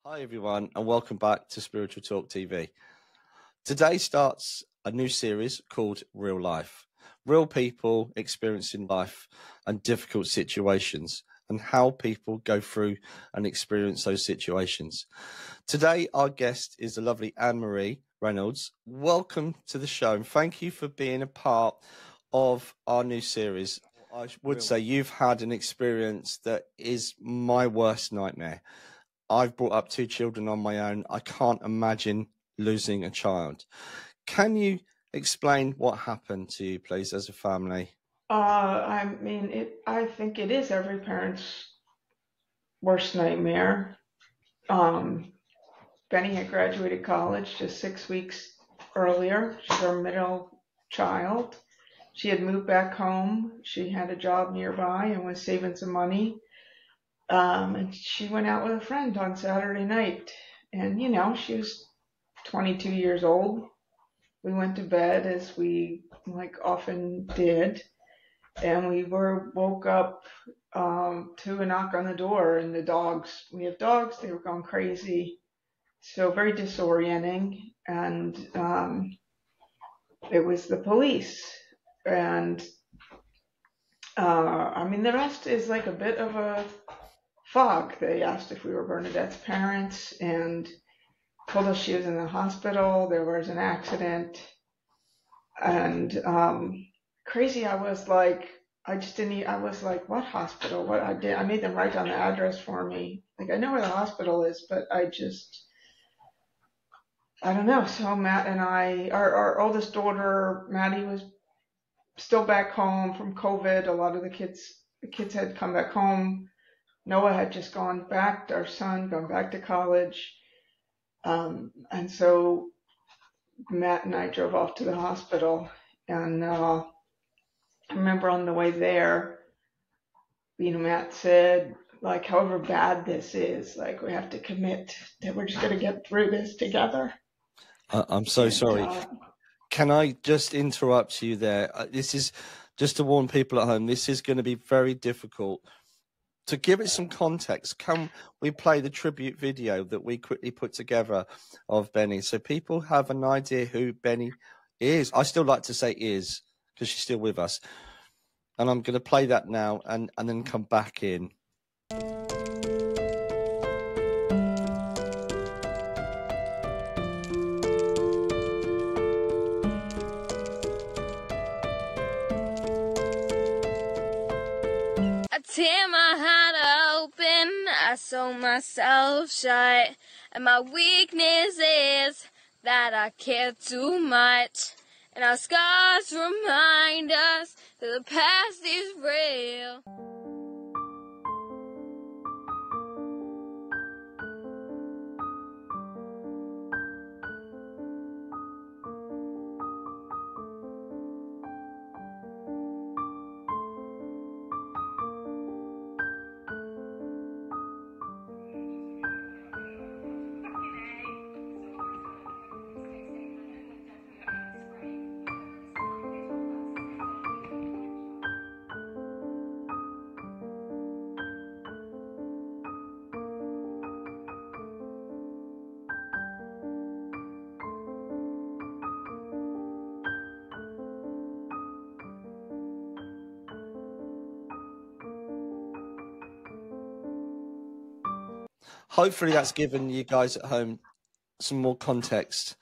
Hi everyone and welcome back to Spiritual Talk TV. Today starts a new series called Real Life. Real people experiencing life and difficult situations and how people go through and experience those situations. Today our guest is the lovely Anne-Marie Reynolds. Welcome to the show and thank you for being a part of our new series. I would say you've had an experience that is my worst nightmare. I've brought up 2 children on my own. I can't imagine losing a child. Can you explain what happened to you, please, as a family? I think it is every parent's worst nightmare. Benny had graduated college just 6 weeks earlier. She's our middle child. She had moved back home. She had a job nearby and was saving some money. And she went out with a friend on Saturday night. And, she was 22 years old. We went to bed as we often did. And we woke up to a knock on the door, and we have dogs, they were going crazy. So very disorienting. And it was the police. And the rest is like a bit of a fog. They asked if we were Bernadette's parents and told us she was in the hospital. There was an accident. And crazy, I was like, what hospital? I made them write down the address for me. Like, I know where the hospital is, but I don't know. So Matt and our oldest daughter, Maddie, was still back home from COVID. A lot of the kids had come back home. Noah had just our son gone back to college. And so Matt and I drove off to the hospital, and I remember on the way there, Matt said, however bad this is, we have to commit that we're just going to get through this together. I'm so sorry. Can I just interrupt you there? This is just to warn people at home. This is going to be very difficult. To give it some context, can we play the tribute video that we quickly put together of Benny so people have an idea who Benny is? I still like to say is because she's still with us. And I'm going to play that now and then come back in. I tear my heart open, I sew myself shut, and my weakness is that I care too much, and our scars remind us that the past is real. Hopefully that's given you guys at home some more context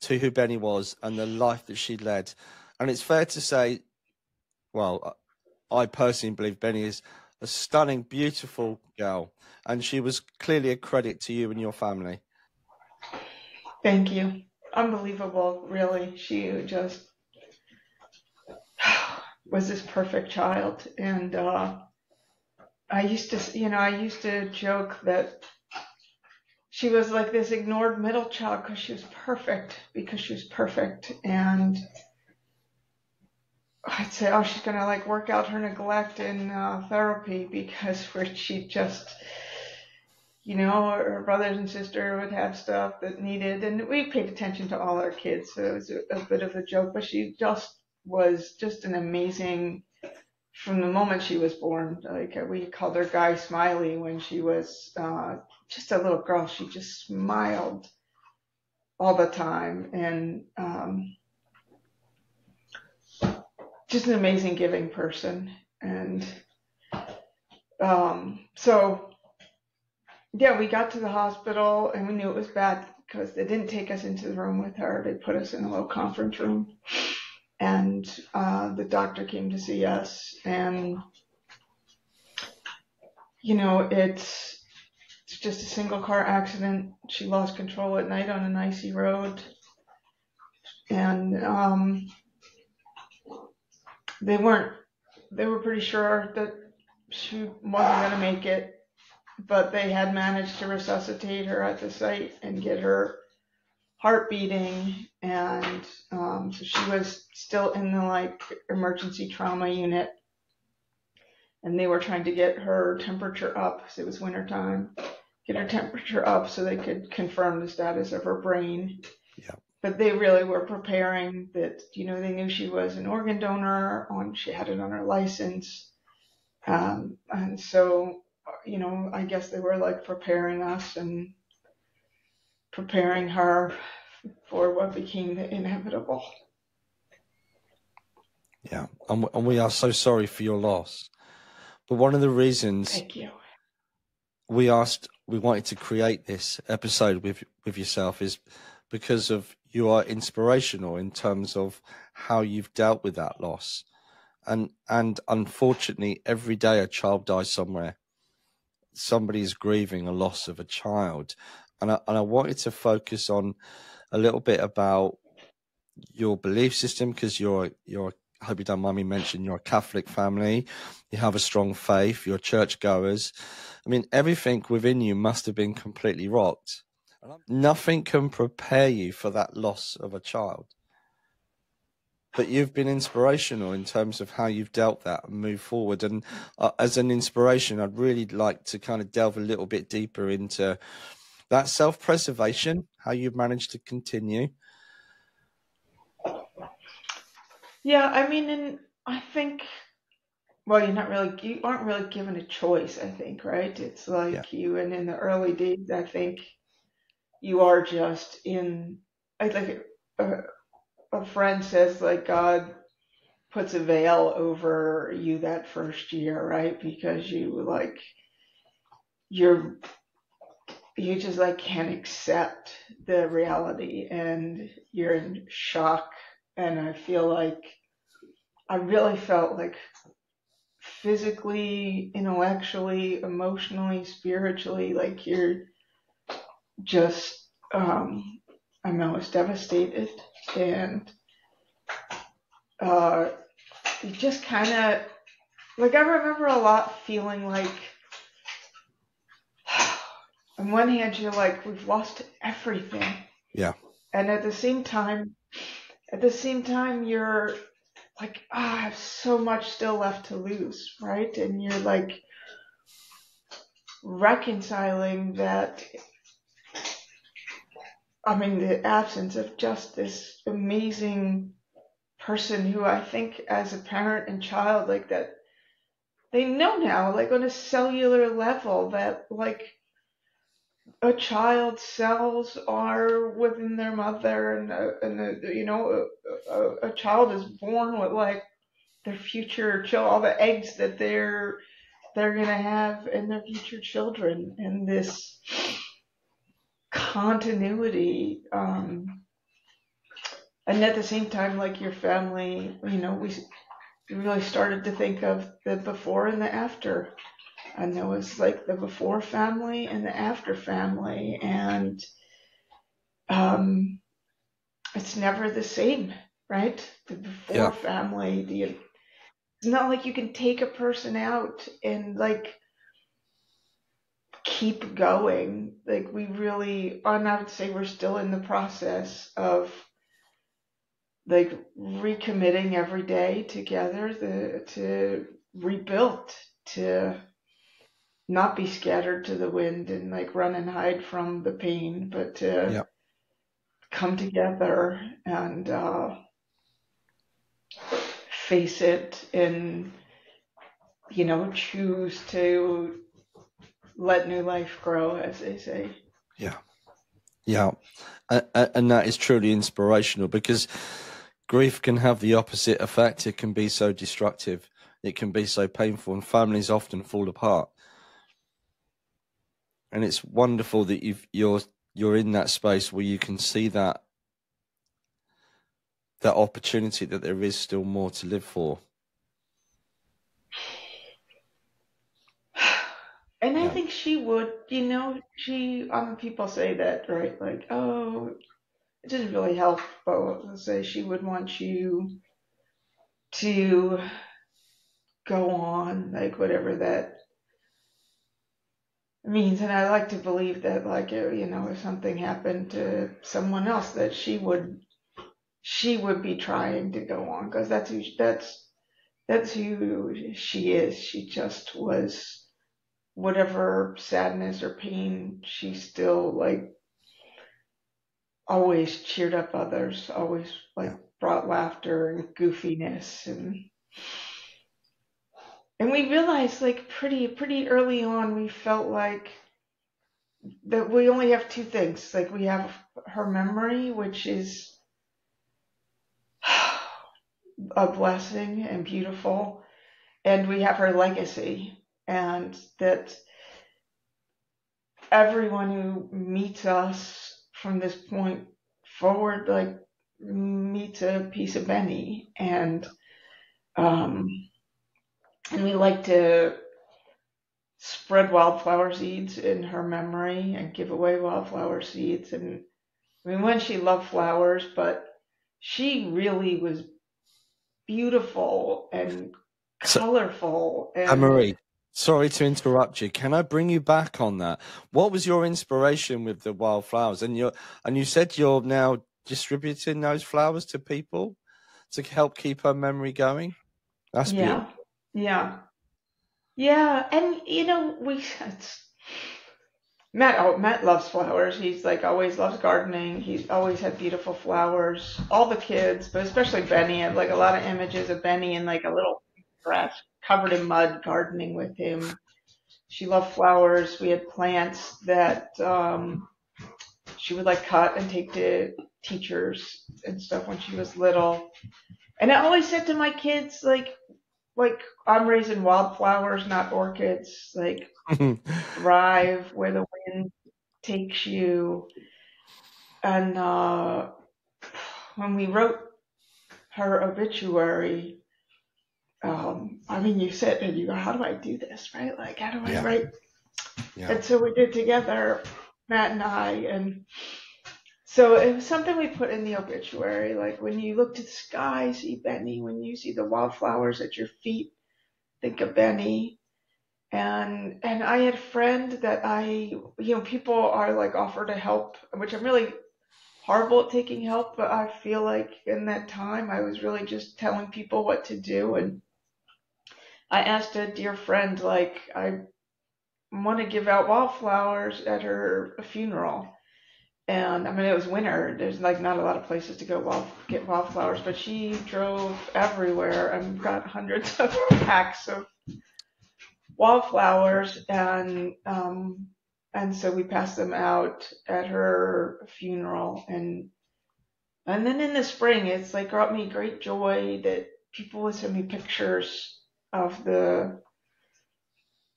to who Benny was and the life that she led. And it's fair to say, well, I personally believe Benny is a stunning, beautiful girl. And she was clearly a credit to you and your family. Thank you. Unbelievable, really. She just was this perfect child. And I used to joke that she was like this ignored middle child because she was perfect. And I'd say, oh, she's going to work out her neglect in therapy because she just, her brothers and sister would have stuff that needed, and we paid attention to all our kids. So it was a bit of a joke, but she just was just an amazing from the moment she was born. Like we called her Guy Smiley when she was just a little girl. She just smiled all the time, and just an amazing giving person. And so yeah, we got to the hospital and we knew it was bad because they didn't take us into the room with her. They put us in a little conference room, and the doctor came to see us, and it's just a single car accident. She lost control at night on an icy road, and they were pretty sure that she wasn't going to make it, but they had managed to resuscitate her at the site and get her heart beating, and so she was still in the emergency trauma unit, and they were trying to get her temperature up because it was wintertime, get her temperature up so they could confirm the status of her brain. Yeah. But they really were preparing that, they knew she was an organ donor, she had it on her license. And so, I guess they were preparing us and preparing her for what became the inevitable. Yeah. And we are so sorry for your loss. But one of the reasons Thank you. we wanted to create this episode with yourself is because of you are inspirational in terms of how you've dealt with that loss. And unfortunately, every day a child dies somewhere. Somebody is grieving a loss of a child. And I wanted to focus on a little bit about your belief system, because you're I hope you don't mind me mentioning, you're a Catholic family, you have a strong faith, you're churchgoers. I mean, everything within you must have been completely rocked. Nothing can prepare you for that loss of a child. But you've been inspirational in terms of how you've dealt that and moved forward. And as an inspiration, I'd really like to kind of delve a little bit deeper into that self-preservation, how you've managed to continue. Yeah, I mean, and I think, well, you aren't really given a choice, I think, right? It's like and in the early days, I think you are just I think a friend says, God puts a veil over you that first year, right? Because you just can't accept the reality, and you're in shock. And I feel I really felt physically, intellectually, emotionally, spiritually, you're just, I was devastated, and you just kind of, I remember a lot feeling on one hand, you're we've lost everything. Yeah. And at the same time, you're I have so much still left to lose, right? And you're reconciling that, the absence of just this amazing person who I think as a parent and child, that they know now, on a cellular level, that a child's cells are within their mother, and a child is born with their future all the eggs that they're gonna have in their future children, and this continuity, and at the same time, your family, we really started to think of the before and the after. And there was the before family and the after family, and it's never the same, right? The before family, it's not you can take a person out and keep going. We really, and I would say we're still in the process of recommitting every day together to rebuild, to not be scattered to the wind and run and hide from the pain, but to come together and face it, and choose to let new life grow, as they say. Yeah. Yeah. And that is truly inspirational, because grief can have the opposite effect. It can be so destructive. It can be so painful, and families often fall apart. And it's wonderful that you're in that space where you can see that opportunity, that there is still more to live for. And I think she would, people say that, right? Like, oh, it doesn't really help, but let's say she would want you to go on, like, whatever that means. And I like to believe that, like, if something happened to someone else, that she would be trying to go on, because that's who she is. She just was, whatever sadness or pain, she still, like, always cheered up others, always, like, brought laughter and goofiness. And we realized, like, pretty early on, we felt like that we only have two things. Like, we have her memory, which is a blessing and beautiful, and we have her legacy, and that everyone who meets us from this point forward, like, meets a piece of Benny. And we like to spread wildflower seeds in her memory and give away wildflower seeds. And I mean, when she loved flowers, but she really was beautiful and colorful. And Anne-Marie, sorry to interrupt you. Can I bring you back on that? What was your inspiration with the wildflowers? And you said you're now distributing those flowers to people to help keep her memory going. That's beautiful. Yeah. And Matt loves flowers. He's, like, always loves gardening. He's always had beautiful flowers. All the kids, but especially Benny. I have, like, a lot of images of Benny in, like, a little grass covered in mud gardening with him. She loved flowers. We had plants that she would, like, cut and take to teachers and stuff when she was little. And I always said to my kids, like, I'm raising wildflowers, not orchids. Like, thrive where the wind takes you. And when we wrote her obituary, I mean, you sit and you go, how do I do this, right? Like, how do I write? Yeah. And so we did together, Matt and I. And so it was something we put in the obituary. Like, when you look to the sky, see Benny. When you see the wildflowers at your feet, think of Benny. And I had a friend that people are, like, offer to help, which I'm really horrible at taking help, but I feel like in that time I was really just telling people what to do. And I asked a dear friend, like, I want to give out wildflowers at her funeral. And I mean, it was winter. There's, like, not a lot of places to go get wildflowers, but she drove everywhere and got hundreds of packs of wildflowers, and so we passed them out at her funeral. And then in the spring, it's, like, brought me great joy that people would send me pictures of the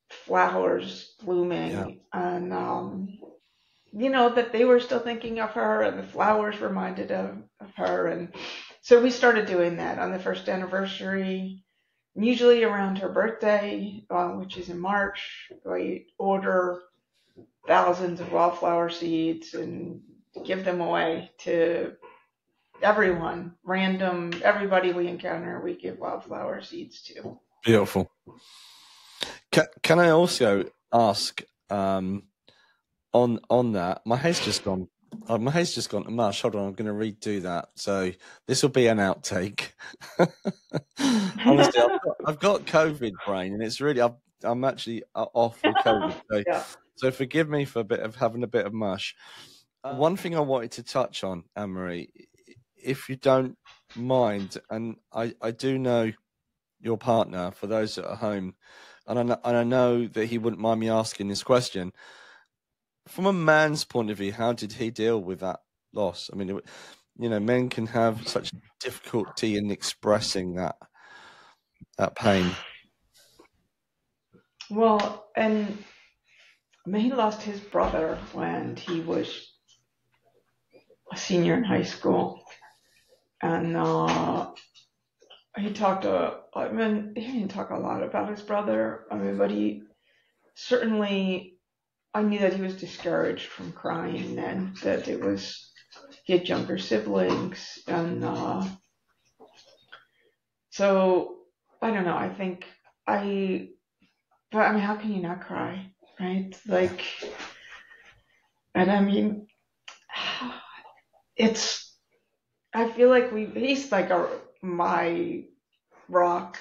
flowers blooming, and that they were still thinking of her, and the flowers reminded of her. And so we started doing that on the first anniversary. Usually around her birthday, which is in March, we order thousands of wildflower seeds and give them away to everyone, everybody we encounter, we give wildflower seeds to. Beautiful. Can I also ask, on that, my hair's just gone to mush. Hold on, I'm going to redo that. So this will be an outtake. Honestly, I've got COVID brain, and it's really, I'm actually off with COVID. So forgive me for having a bit of mush. One thing I wanted to touch on, Anne-Marie, if you don't mind, and I do know your partner, for those at home, and I know that he wouldn't mind me asking this question, from a man's point of view, how did he deal with that loss? I mean, men can have such difficulty in expressing that pain. Well, and I mean, he lost his brother when he was a senior in high school, and he talked I mean, he didn't talk a lot about his brother. I mean, but he certainly, I knew that he was discouraged from crying then, that he had younger siblings, and so I don't know. But I mean, how can you not cry, right? Like, and I mean, I feel like he's like my rock.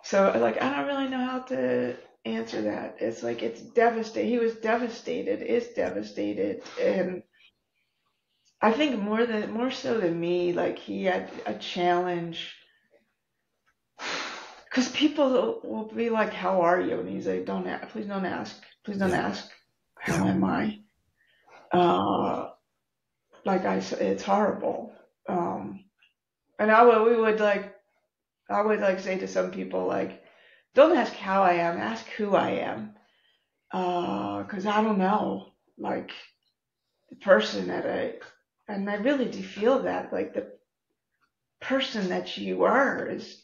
So like, I don't really know how to answer that. It's like, it's devastating. He was devastated, is devastated. And I think more so than me, like he had a challenge. Because people will be like, "How are you?" And he's like, please don't ask. Please don't ask. How am I? Like I said, it's horrible. And I would say to some people, like, don't ask how I am, ask who I am. Because I don't know, like, the person and I really do feel that, like, the person that you are is,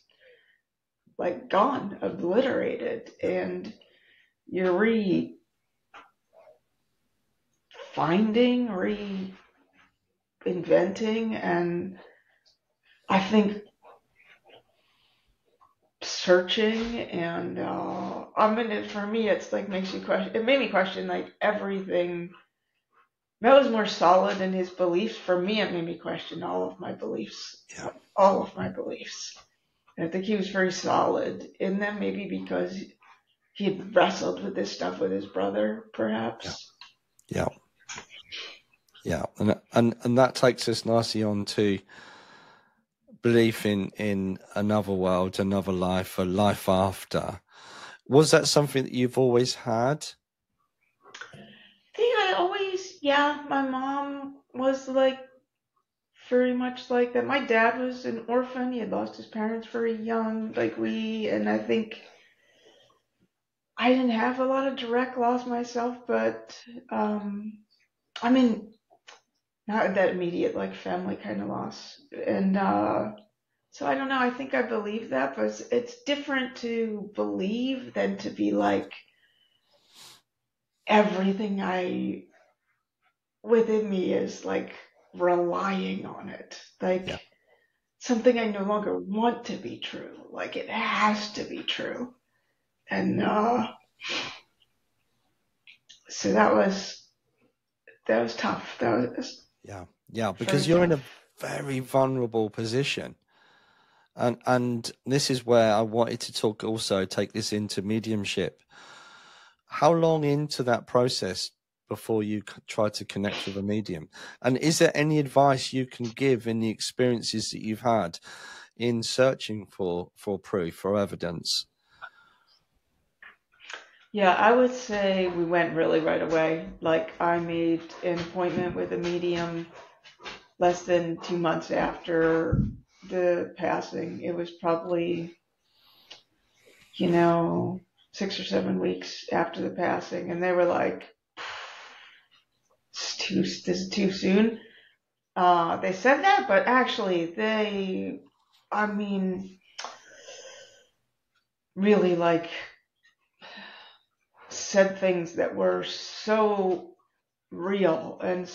like, gone, obliterated, and you're reinventing, and I think searching, and for me, it's like it made me question like everything. That was more solid in his beliefs. For me, it made me question all of my beliefs. Yeah. All of my beliefs. And I think he was very solid in them, maybe because he had wrestled with this stuff with his brother, perhaps. Yeah. And that takes us nicely on to belief in another world, another life, a life after. Was that something that you've always had? I think my mom was like very much like that. My dad was an orphan. He had lost his parents very young, and I think I didn't have a lot of direct loss myself, but I mean, not that immediate, like family kind of loss. And so I don't know. I think I believe that, but it's different to believe than to be like everything within me is like relying on it. Like something I no longer want to be true. Like it has to be true. And so that was tough. Yeah, because you're in a very vulnerable position. And this is where I wanted to take this into mediumship. How long into that process before you try to connect with a medium? And is there any advice you can give in the experiences that you've had in searching for proof, for evidence? Yeah, I would say we went really right away. Like I made an appointment with a medium less than 2 months after the passing. It was probably, 6 or 7 weeks after the passing. And they were like, this is too soon. They said that, but actually really like said things that were so real and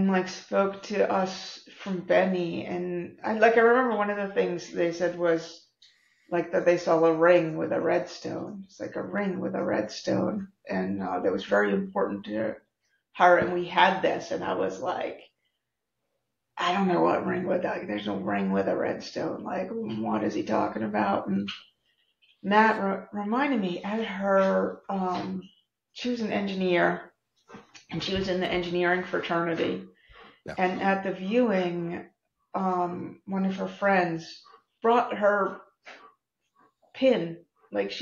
like spoke to us from Benny. And I remember one of the things they said was like that they saw a ring with a red stone. It's like a ring with a red stone. And that was very important to her. And we had this, and I was like, I don't know what ring with that. There's no ring with a red stone. Like, what is he talking about? And that reminded me at her, she was an engineer, and she was in the engineering fraternity. Yeah. And at the viewing, one of her friends brought her pin. Like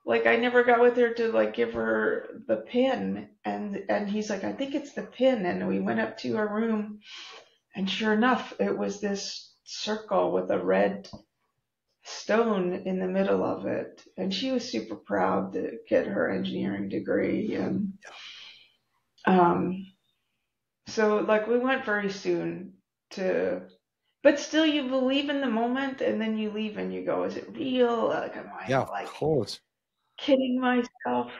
like I never got with her to like give her the pin, and he's like, I think it's the pin. And we went up to her room, and sure enough, it was this circle with a red stone in the middle of it. And she was super proud to get her engineering degree. And so like we went very soon to, but still you believe in the moment, and then you leave and you go, is it real? Like, am I Yeah, of like course. kidding myself?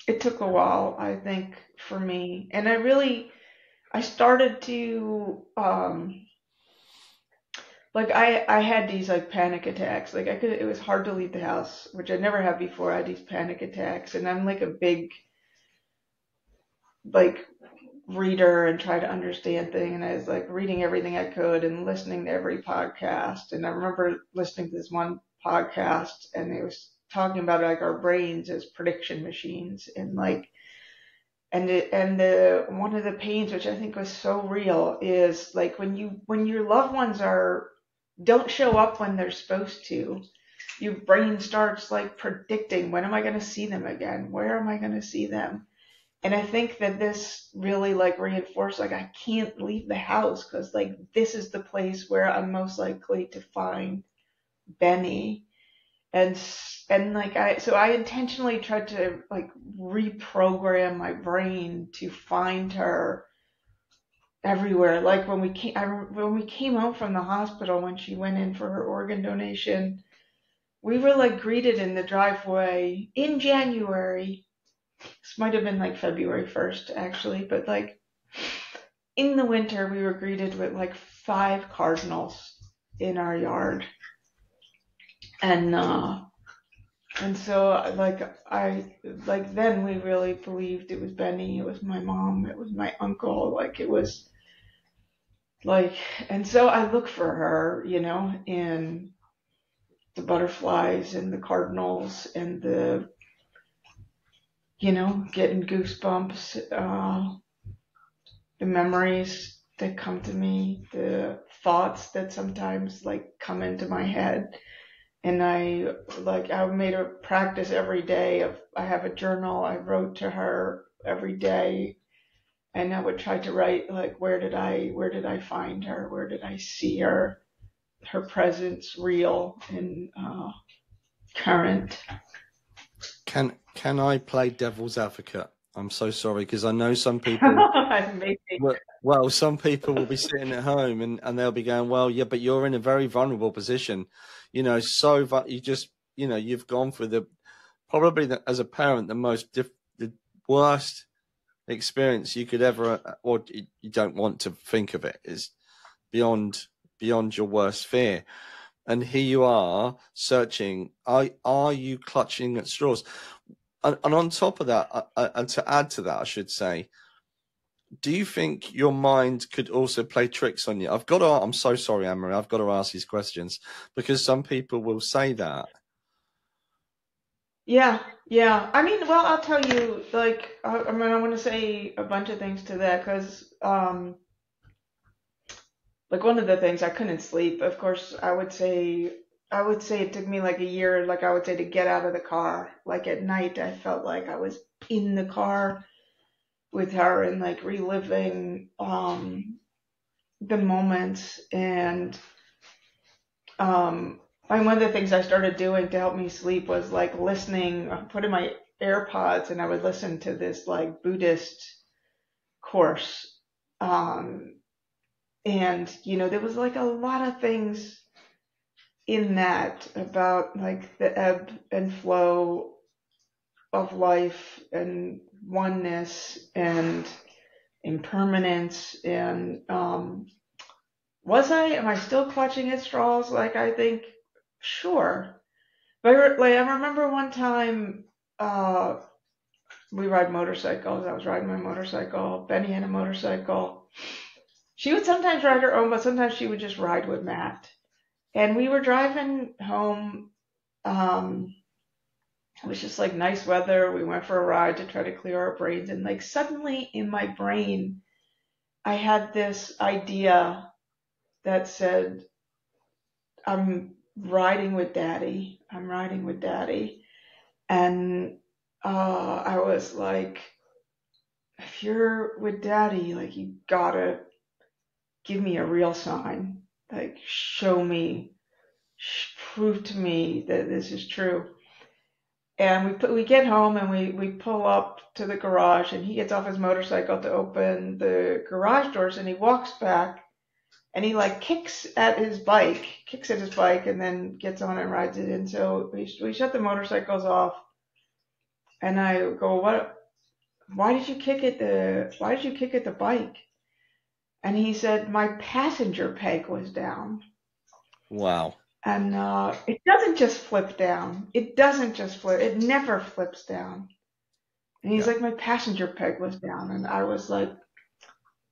It took a while, I think, for me. And I started to, like I had these like panic attacks. Like it was hard to leave the house, which I never had before. I had these panic attacks, and I'm like a big, like, reader and try to understand things. And I was like reading everything I could and listening to every podcast. And I remember listening to this one podcast, and it was talking about like our brains as prediction machines, and like, the one of the pains, which I think was so real, is like when your loved ones don't show up when they're supposed to, your brain starts like predicting, when am I going to see them again? Where am I going to see them? And I think that this really like reinforced, like, I can't leave the house because like this is the place where I'm most likely to find Benny. And like I intentionally tried to like reprogram my brain to find her everywhere. Like when we came home from the hospital, when she went in for her organ donation, we were like greeted in the driveway in January. This might have been like February 1st actually, but like in the winter we were greeted with like 5 cardinals in our yard. And so like then we really believed it was Benny, it was my mom, it was my uncle, like it was like, and so I look for her, in the butterflies and the cardinals and the, getting goosebumps, the memories that come to me, the thoughts that sometimes like come into my head. And I made a practice every day I have a journal. I wrote to her every day, and I would try to write like, where did I find her? Where did I see her? Her presence real and current. Can I play devil's advocate? I'm so sorry, because I know some people. Well, some people will be sitting at home and they'll be going, well, yeah, but you're in a very vulnerable position, you've gone through as a parent, the worst experience you could ever, or you don't want to think of it, is beyond your worst fear. And here you are searching. Are you clutching at straws? And on top of that, and to add to that, I should say, do you think your mind could also play tricks on you? I'm so sorry, Anne-Marie, I've got to ask these questions because some people will say that. Yeah. I mean, well, I'll tell you, like, I want to say a bunch of things to that because, like, one of the things, I couldn't sleep. Of course, I would say it took me like a year, like I would say, to get out of the car. Like at night, I felt like I was in the car with her and like reliving the moments. And one of the things I started doing to help me sleep was like putting my AirPods, and I would listen to this like Buddhist course. And there was like a lot of things in that about like the ebb and flow of life and oneness and impermanence. And am I still clutching at straws? Like, I think, sure. But like, I remember one time we ride motorcycles. I was riding my motorcycle. Benny had a motorcycle. She would sometimes ride her own, but sometimes she would just ride with Matt. And we were driving home. It was just like nice weather. We went for a ride to try to clear our brains. And like suddenly in my brain, I had this idea that said, I'm riding with daddy. I'm riding with daddy. And I was like, if you're with daddy, like, you gotta give me a real sign. Like, show me, prove to me that this is true. And we get home and we pull up to the garage, and he gets off his motorcycle to open the garage doors, and he walks back and he like kicks at his bike, and then gets on and rides it in. So we shut the motorcycles off, and I go, what? Why did you kick at the bike? And he said, my passenger peg was down. Wow. And it doesn't just flip down. It doesn't just flip. It never flips down. And he's like, my passenger peg was down. And I was like,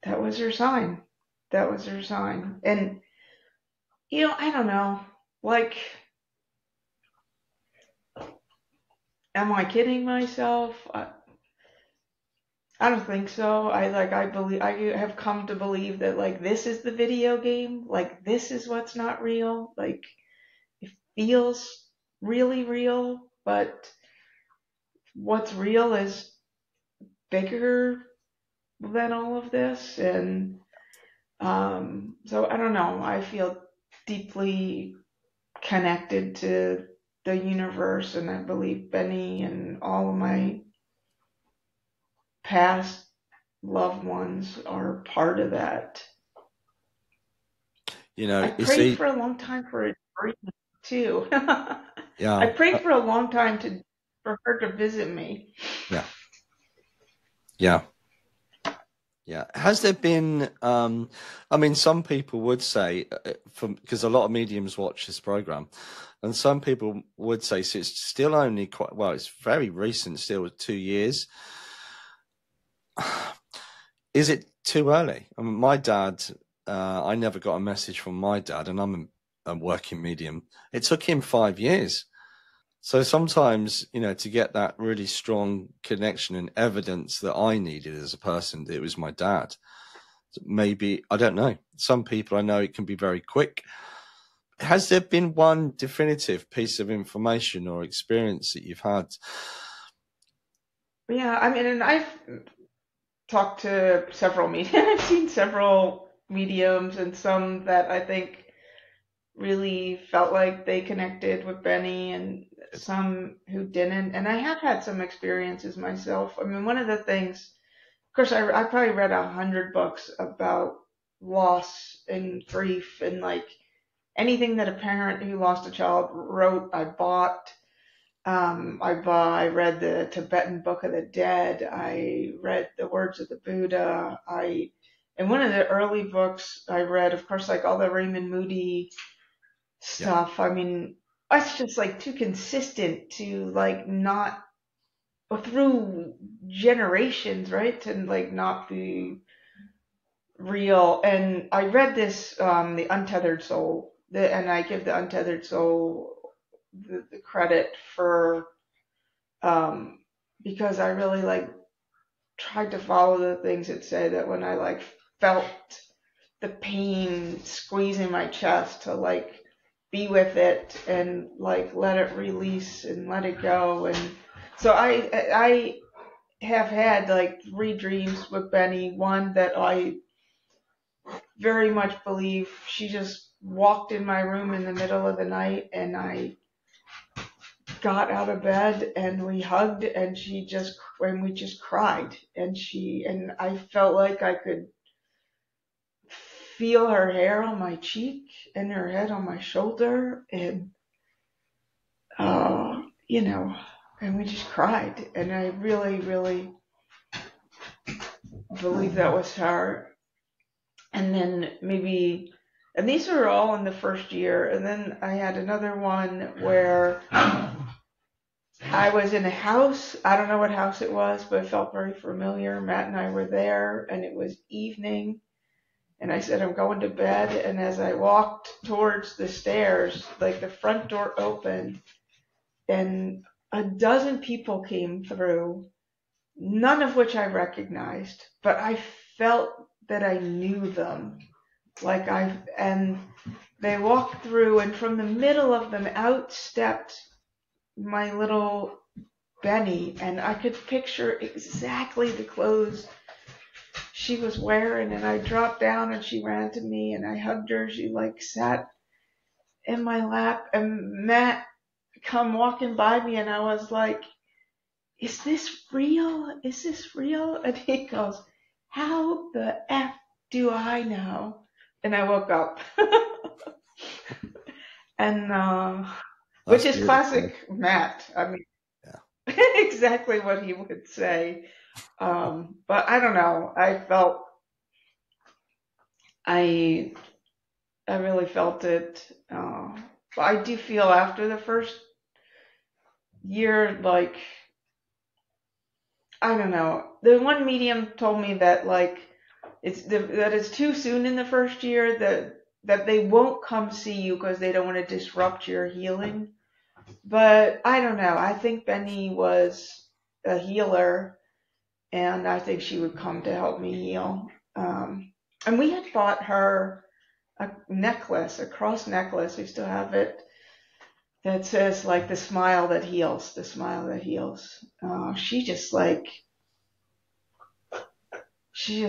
that was her sign. That was her sign. And, I don't know. Like, am I kidding myself? I don't think so. I have come to believe that, like, this is the video game. Like, this is what's not real. Like, it feels really real, but what's real is bigger than all of this. And so I don't know. I feel deeply connected to the universe, and I believe Benny and all of my past loved ones are part of that. I prayed for a long time for a dream too. Yeah. I prayed for a long time for her to visit me. Yeah. Yeah. Yeah. Has there been, I mean, some people would say, because a lot of mediums watch this program, and some people would say, so it's still only it's very recent, still 2 years. Is it too early? I mean, my dad, I never got a message from my dad, and I'm a working medium. It took him 5 years. So sometimes, to get that really strong connection and evidence that I needed as a person, it was my dad. Maybe, I don't know. Some people, I know it can be very quick. Has there been one definitive piece of information or experience that you've had? Yeah, I mean, and I've talked to several mediums. I've seen several mediums, and some that I think really felt like they connected with Benny, and some who didn't. And I have had some experiences myself. I mean, one of the things, of course, I probably read 100 books about loss and grief, and like anything that a parent who lost a child wrote, I bought. I read the Tibetan Book of the Dead. I read the Words of the Buddha. And one of the early books I read, of course, like all the Raymond Moody stuff. I mean, it's just like too consistent to like not through generations, right? To like not be real. And I read this, The Untethered Soul, and I give The Untethered Soul the credit for, because I really like tried to follow the things it said, that when I like felt the pain squeezing my chest, to like be with it and like let it release and let it go. And so I have had like 3 dreams with Benny. One that I very much believe she just walked in my room in the middle of the night, and I got out of bed and we hugged, and we just cried, and I felt like I could feel her hair on my cheek and her head on my shoulder, and and we just cried, and I really, really believe that was her. And then and these were all in the first year, and then I had another one where I was in a house. I don't know what house it was, but it felt very familiar. Matt and I were there, and it was evening. And I said, I'm going to bed. And as I walked towards the stairs, like the front door opened, and a dozen people came through, none of which I recognized. But I felt that I knew them. And they walked through, and from the middle of them out stepped my little Benny, and I could picture exactly the clothes she was wearing, and I dropped down and she ran to me and I hugged her. She like sat in my lap, and Matt come walking by me, and I was like, is this real? Is this real? And he goes, how the F do I know? And I woke up. And which is beautiful. Classic Matt. I mean, Yeah. exactly what he would say. But I don't know. I really felt it. But I do feel after the first year, like, I don't know. The one medium told me that like that it's too soon in the first year, that they won't come see you because they don't want to disrupt your healing. But I don't know. I think Benny was a healer, and I think she would come to help me heal. And we had bought her a necklace, a cross necklace. We still have it, that says like the smile that heals, the smile that heals. She just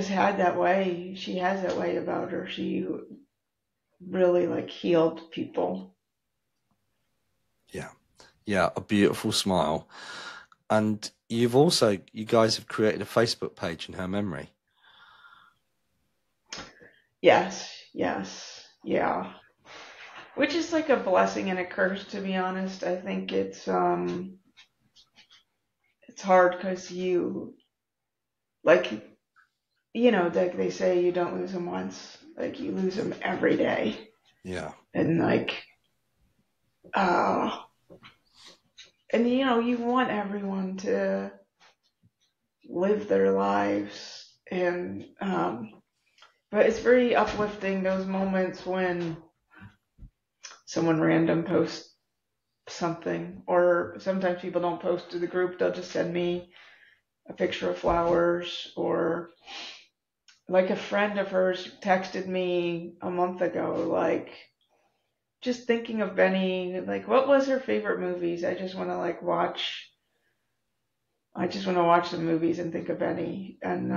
had that way. She has that way about her. She really like healed people. Yeah, a beautiful smile. And you guys have created a Facebook page in her memory. Yes, yeah. Which is like a blessing and a curse, to be honest. I think it's hard because you, like, like they say, you don't lose them once. Like, you lose them every day. Yeah. And like, and you want everyone to live their lives, and but it's very uplifting, those moments when someone random posts something, or sometimes people don't post to the group, they'll just send me a picture of flowers. Or like a friend of hers texted me a month ago, like, just thinking of Benny, like, what was her favorite movies? I just want to watch the movies and think of Benny. And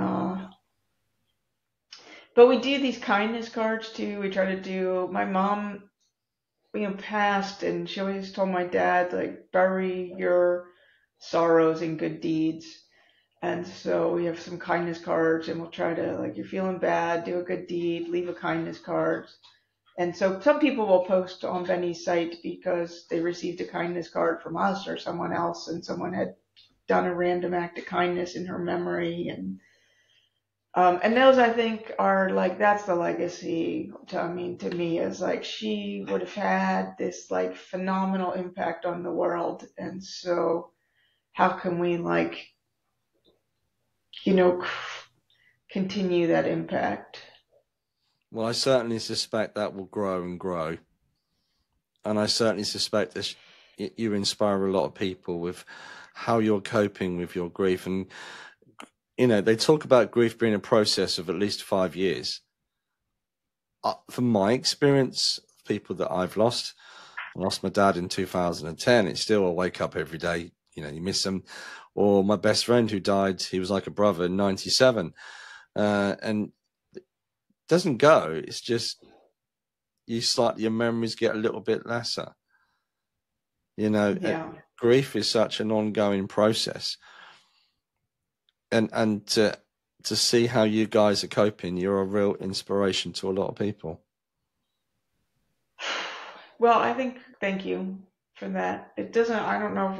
but we do these kindness cards too. We try to do, my mom, passed, and she always told my dad, like, bury your sorrows in good deeds. And so we have some kindness cards, and we'll try to, like, you're feeling bad, do a good deed, leave a kindness card. And so some people will post on Benny's site because they received a kindness card from us or someone else, and someone had done a random act of kindness in her memory. And those, I think, are like, that's the legacy to me, is like, she would have had this like phenomenal impact on the world. And so how can we continue that impact? Well, I certainly suspect that will grow and grow. And I certainly suspect that you inspire a lot of people with how you're coping with your grief. And they talk about grief being a process of at least 5 years. From my experience, people that I've lost, I lost my dad in 2010. It's still, I wake up every day, you miss them. Or my best friend who died, he was like a brother in 97. And it doesn't go. It's just, your memories get a little bit lesser. Yeah. Grief is such an ongoing process. And to see how you guys are coping, you're a real inspiration to a lot of people. Well, thank you for that. I don't know if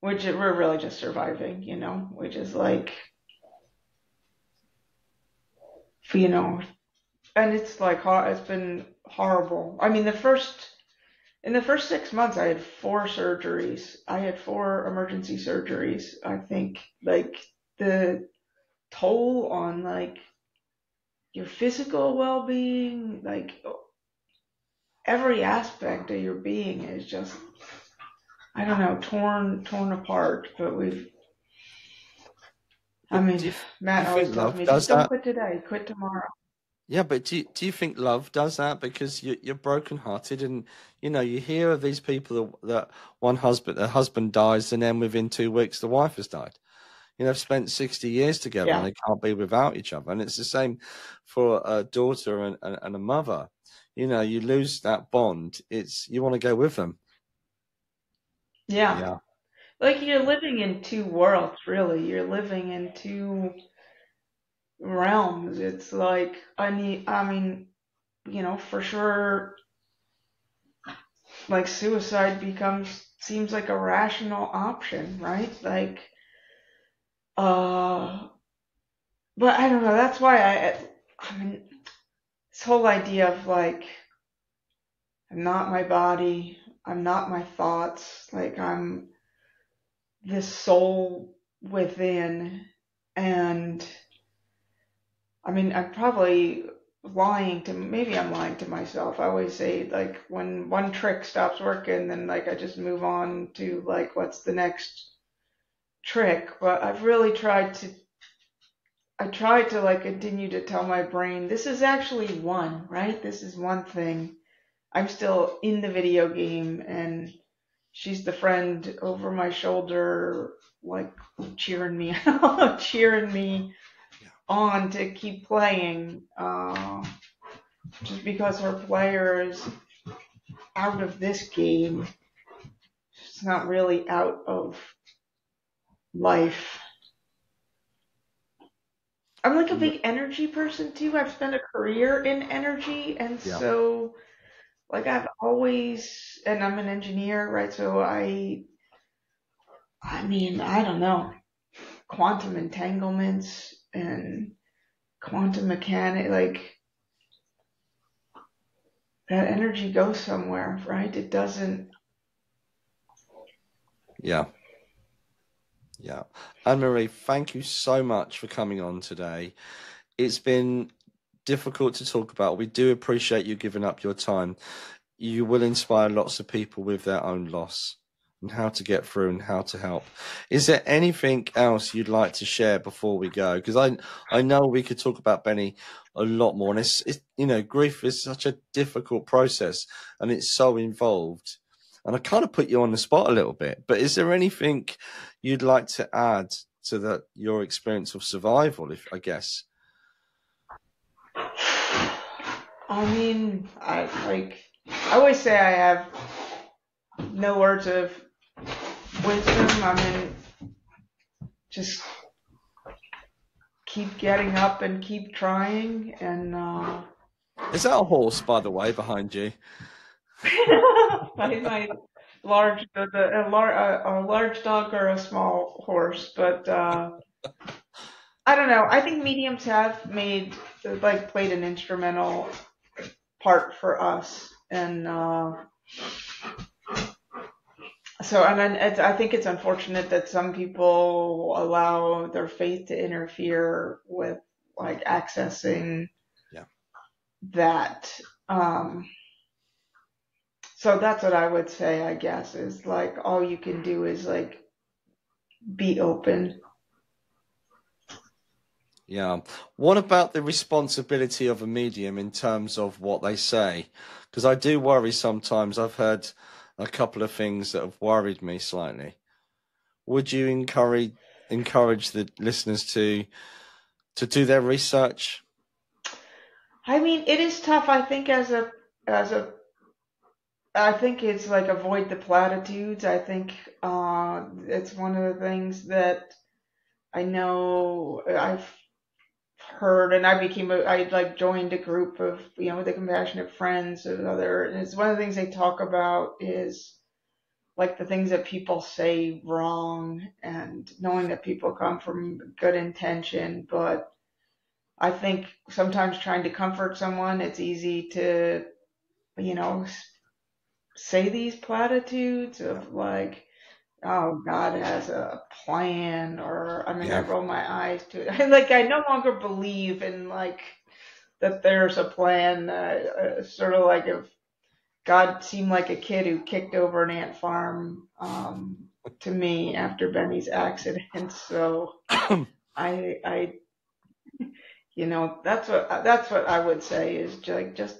we're really just surviving, we just like, and it's like, it's been horrible. I mean, in the first 6 months, I had 4 surgeries. I had 4 emergency surgeries. I think like the toll on like your physical well-being, like every aspect of your being is just, I don't know, torn apart. But I But mean, do you Matt always think tells love me, does just don't that? quit today, quit tomorrow. Yeah, but do you think love does that? Because you're brokenhearted, and you hear of these people that the husband dies, and then within 2 weeks the wife has died. They've spent 60 years together and Yeah. they can't be without each other. And it's the same for a daughter and a mother. You lose that bond. You want to go with them. Yeah. Yeah, Like you're living in two worlds, really. You're living in two realms. It's like, I mean, for sure, like suicide seems like a rational option, right? Like, but I don't know. That's why I mean, this whole idea of like, I'm not my body, I'm not my thoughts, like I'm this soul within. And I mean, maybe I'm lying to myself. I always say, like, when one trick stops working, then like I just move on to like, what's the next trick? But I tried to like continue to tell my brain, this is actually one, right? This is one thing. I'm still in the video game, and she's the friend over my shoulder, like cheering me cheering me yeah, on to keep playing, just because her player is out of this game. It's not really out of life. I'm like a Mm, big energy person too. I've spent a career in energy, and yeah, so like and I'm an engineer, right? So I mean, I don't know, quantum entanglements and quantum mechanics, like that energy goes somewhere, right? It doesn't. yeah, yeah. Anne-Marie, thank you so much for coming on today. It's been difficult to talk about. We do appreciate you giving up your time. You will inspire lots of people with their own loss and how to get through and how to help. Is there anything else you'd like to share before we go? Because I know we could talk about Benny a lot more. And grief is such a difficult process and it's so involved. And I kind of put you on the spot a little bit. But is there anything you'd like to add to your experience of survival, I guess? I mean, I always say I have no words of wisdom. I mean, just keep getting up and keep trying. And Is that a horse, by the way, behind you? my a large dog or a small horse, but I don't know. I think mediums have played an instrumental part for us, and I think it's unfortunate that some people allow their faith to interfere with like accessing Yeah. that. So that's what I would say, I guess, is like all you can do is like be open. Yeah. What about the responsibility of a medium in terms of what they say? Because I do worry sometimes. I've heard a couple of things that have worried me slightly. Would you encourage the listeners to do their research? I mean, it is tough. I think I think it's like avoid the platitudes. I think it's one of the things that I know I've heard, and I like joined a group of, the compassionate friends and and it's one of the things they talk about is like the things that people say wrong, and knowing that people come from good intention. But I think sometimes trying to comfort someone, it's easy to, you know, say these platitudes Yeah. of like, oh, God has a plan, or I mean, I Yeah. roll my eyes to it. Like, I no longer believe in like that there's a plan. Sort of like if God seemed like a kid who kicked over an ant farm to me after Benny's accident. So I you know, that's what I would say is just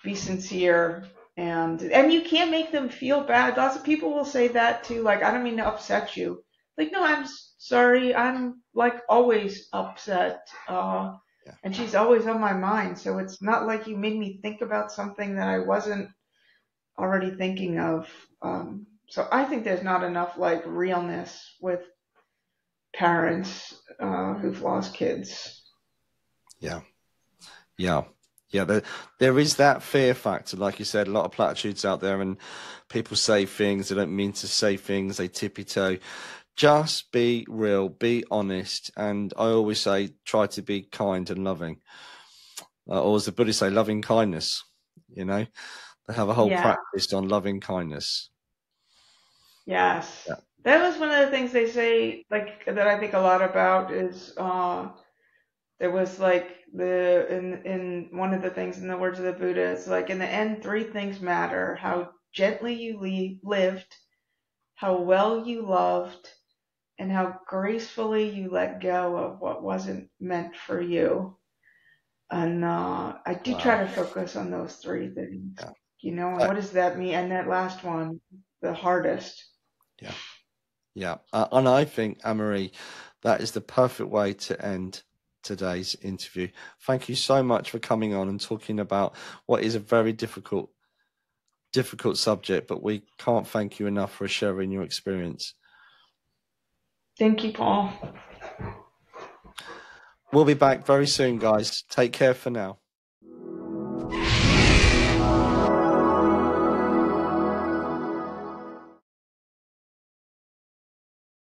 be sincere, and you can't make them feel bad. Lots of people will say that too, like, I don't mean to upset you. Like, no, I'm sorry. I'm like always upset. Yeah. And she's always on my mind. So it's not like you made me think about something that I wasn't already thinking of. So I think there's not enough like realness with parents who've lost kids. Yeah. Yeah. Yeah, there is that fear factor. Like you said, a lot of platitudes out there, and people say things they don't mean to say things. They tippy-toe. Just be real, be honest. And I always say, try to be kind and loving. Or as the Buddhists say, loving kindness. You know, they have a whole practice on loving kindness. Yes. Yeah. That was one of the things they say, like, that I think a lot about is, there was like in one of the things in the words of the Buddha, it's like, in the end, three things matter: how gently you lived, how well you loved, and how gracefully you let go of what wasn't meant for you. And I do try to focus on those three things, Yeah. you know, and what does that mean? And that last one, the hardest. Yeah. Yeah. And I think, Anne-Marie, that is the perfect way to end today's interview. Thank you so much for coming on and talking about what is a very difficult subject, but we can't thank you enough for sharing your experience. Thank you, Paul. We'll be back very soon, guys. Take care for now.